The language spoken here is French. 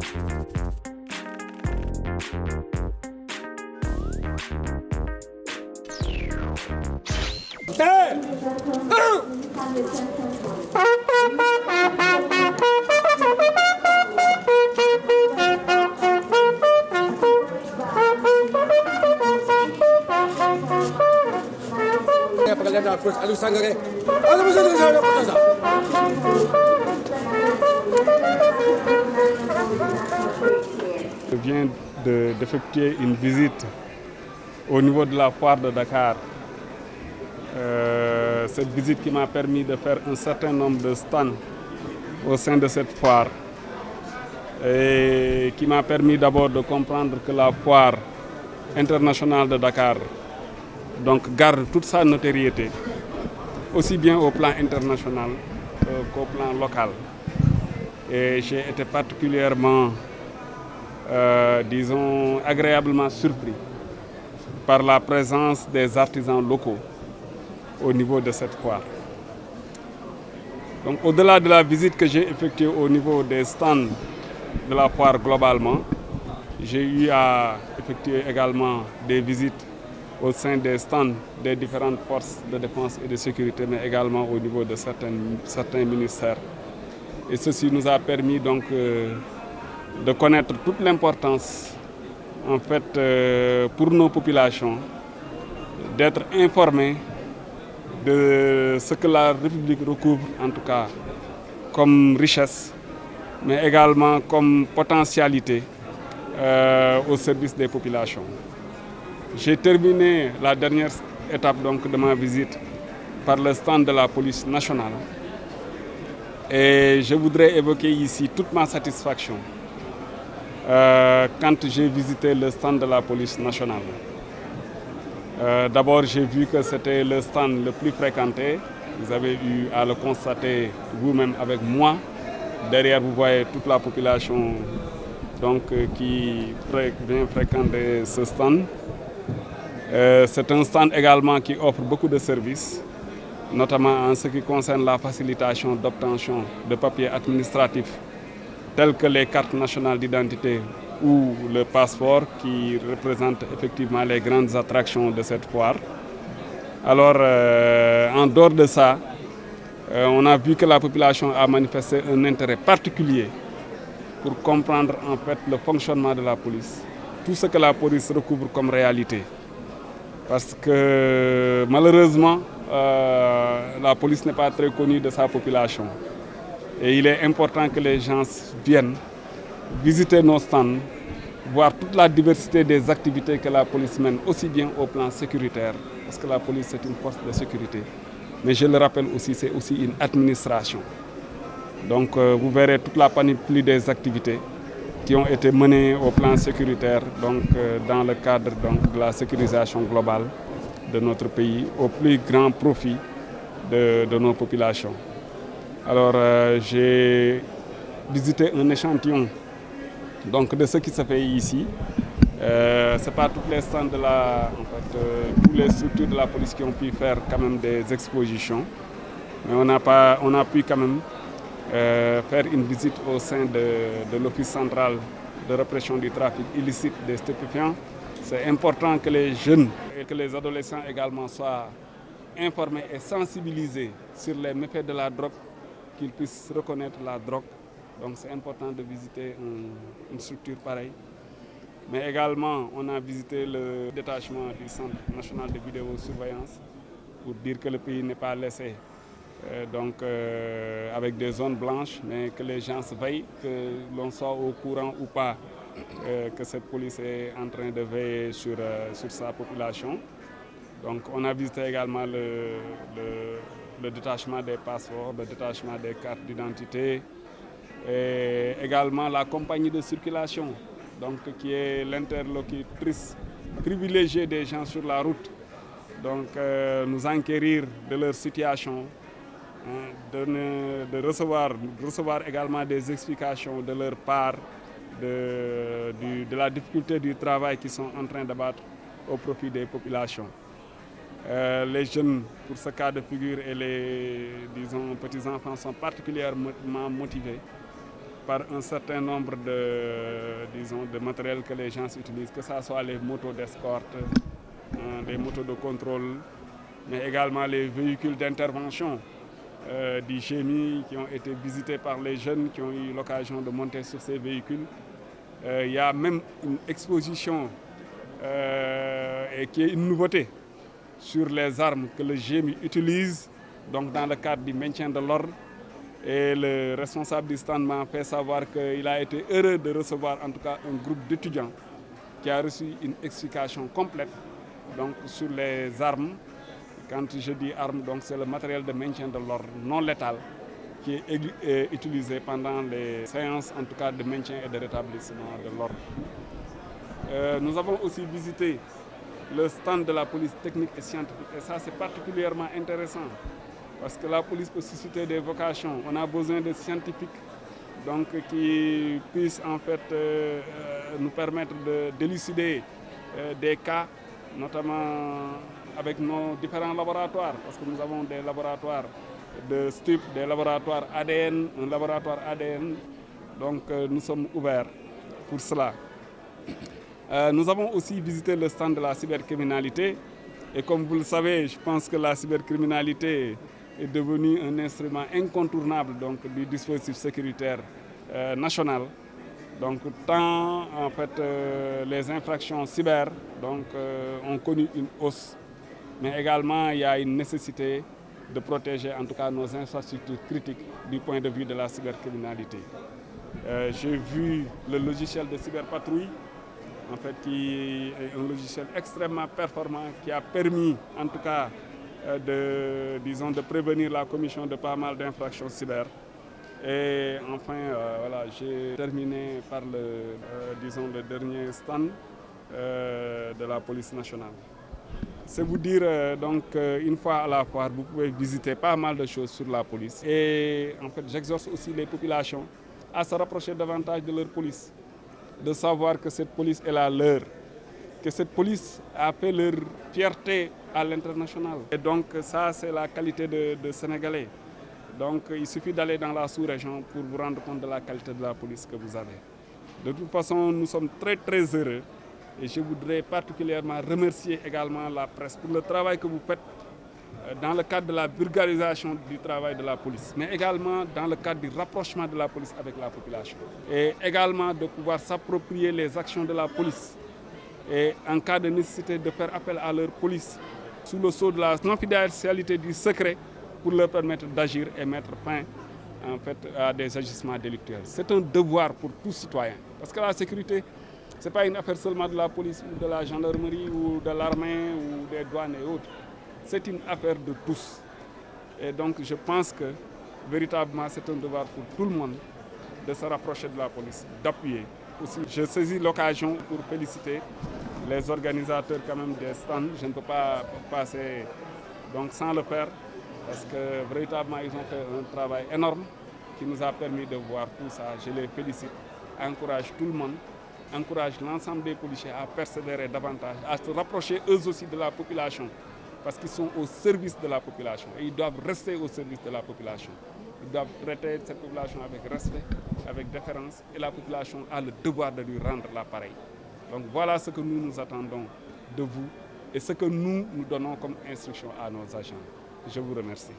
Je viens d'effectuer une visite au niveau de la foire de Dakar. Cette visite qui m'a permis de faire un certain nombre de stands au sein de cette foire et qui m'a permis d'abord de comprendre que la foire internationale de Dakar donc, garde toute sa notoriété, aussi bien au plan international qu'au plan local. Et j'ai été particulièrement, disons, agréablement surpris par la présence des artisans locaux au niveau de cette foire. Donc, au-delà de la visite que j'ai effectuée au niveau des stands de la foire globalement, j'ai eu à effectuer également des visites au sein des stands des différentes forces de défense et de sécurité, mais également au niveau de certains ministères. Et ceci nous a permis donc de connaître toute l'importance en fait pour nos populations d'être informés de ce que la République recouvre en tout cas comme richesse, mais également comme potentialité au service des populations. J'ai terminé la dernière étape donc, de ma visite par le stand de la police nationale. Et je voudrais évoquer ici toute ma satisfaction quand j'ai visité le stand de la police nationale. D'abord, j'ai vu que c'était le stand le plus fréquenté. Vous avez eu à le constater vous-même avec moi. Derrière, vous voyez toute la population donc, qui vient fréquenter ce stand. C'est un stand également qui offre beaucoup de services, notamment en ce qui concerne la facilitation d'obtention de papiers administratifs tels que les cartes nationales d'identité ou le passeport qui représentent effectivement les grandes attractions de cette foire. Alors, en dehors de ça, on a vu que la population a manifesté un intérêt particulier pour comprendre en fait le fonctionnement de la police, tout ce que la police recouvre comme réalité. Parce que malheureusement, la police n'est pas très connue de sa population. Et il est important que les gens viennent visiter nos stands, voir toute la diversité des activités que la police mène, aussi bien au plan sécuritaire, parce que la police c'est une force de sécurité. Mais je le rappelle aussi, c'est aussi une administration. Donc vous verrez toute la panoplie des activités qui ont été menées au plan sécuritaire, donc dans le cadre donc, de la sécurisation globale de notre pays, au plus grand profit de nos populations. Alors j'ai visité un échantillon donc, de ce qui se fait ici. Ce n'est pas toutes les stands de toutes les structures de la police qui ont pu faire quand même des expositions, mais on a pu quand même faire une visite au sein de l'Office central de répression du trafic illicite des stupéfiants. C'est important que les jeunes et que les adolescents également soient informés et sensibilisés sur les méfaits de la drogue, qu'ils puissent reconnaître la drogue. Donc c'est important de visiter une structure pareille. Mais également, on a visité le détachement du Centre national de vidéosurveillance pour dire que le pays n'est pas laissé avec des zones blanches, mais que les gens se veillent, que l'on soit au courant ou pas, que cette police est en train de veiller sur sa population. Donc on a visité également le détachement des passeports, le détachement des cartes d'identité et également la compagnie de circulation, donc, qui est l'interlocutrice privilégiée des gens sur la route. Donc nous enquérir de leur situation, de recevoir également des explications de leur part de la difficulté du travail qu'ils sont en train d'abattre au profit des populations. Les jeunes, pour ce cas de figure, et les petits-enfants sont particulièrement motivés par un certain nombre de matériels que les gens utilisent, que ce soit les motos d'escorte, les motos de contrôle, mais également les véhicules d'intervention du GMI qui ont été visités par les jeunes qui ont eu l'occasion de monter sur ces véhicules. Il y a même une exposition et qui est une nouveauté sur les armes que le GMI utilise donc dans le cadre du maintien de l'ordre. Et le responsable du stand m'a fait savoir qu'il a été heureux de recevoir en tout cas un groupe d'étudiants qui a reçu une explication complète donc, sur les armes. Quand je dis armes, donc c'est le matériel de maintien de l'ordre non létal qui est utilisé pendant les séances en tout cas de maintien et de rétablissement de l'ordre. Nous avons aussi visité le stand de la police technique et scientifique et ça c'est particulièrement intéressant parce que la police peut susciter des vocations. On a besoin de scientifiques donc, qui puissent en fait nous permettre d'élucider des cas, notamment avec nos différents laboratoires, parce que nous avons des laboratoires de STUP, des laboratoires ADN, un laboratoire ADN, donc nous sommes ouverts pour cela. Nous avons aussi visité le stand de la cybercriminalité et comme vous le savez, je pense que la cybercriminalité est devenue un instrument incontournable donc, du dispositif sécuritaire national. Donc tant en fait les infractions cyber donc, ont connu une hausse, mais également il y a une nécessité de protéger en tout cas nos infrastructures critiques du point de vue de la cybercriminalité. J'ai vu le logiciel de cyberpatrouille, en fait, qui est un logiciel extrêmement performant qui a permis en tout cas de prévenir la commission de pas mal d'infractions cyber. Et enfin, voilà, j'ai terminé par le dernier stand de la police nationale. C'est vous dire, donc, une fois à la fois, vous pouvez visiter pas mal de choses sur la police. Et en fait, j'exhorte aussi les populations à se rapprocher davantage de leur police, de savoir que cette police est la leur, que cette police a fait leur fierté à l'international. Et donc, ça, c'est la qualité de Sénégalais. Donc, il suffit d'aller dans la sous-région pour vous rendre compte de la qualité de la police que vous avez. De toute façon, nous sommes très, très heureux. Et je voudrais particulièrement remercier également la presse pour le travail que vous faites dans le cadre de la vulgarisation du travail de la police, mais également dans le cadre du rapprochement de la police avec la population. Et également de pouvoir s'approprier les actions de la police. Et en cas de nécessité de faire appel à leur police sous le sceau de la confidentialité du secret pour leur permettre d'agir et mettre fin en fait, à des agissements délictuels. C'est un devoir pour tout citoyen. Parce que la sécurité, ce n'est pas une affaire seulement de la police ou de la gendarmerie ou de l'armée ou des douanes et autres. C'est une affaire de tous. Et donc je pense que véritablement c'est un devoir pour tout le monde de se rapprocher de la police, d'appuyer. Aussi, je saisis l'occasion pour féliciter les organisateurs quand même des stands. Je ne peux pas passer donc, sans le faire parce que véritablement ils ont fait un travail énorme qui nous a permis de voir tout ça. Je les félicite, encourage tout le monde. Encourage l'ensemble des policiers à persévérer davantage, à se rapprocher eux aussi de la population, parce qu'ils sont au service de la population et ils doivent rester au service de la population. Ils doivent traiter cette population avec respect, avec déférence et la population a le devoir de lui rendre l'appareil. Donc voilà ce que nous attendons de vous et ce que nous donnons comme instruction à nos agents. Je vous remercie.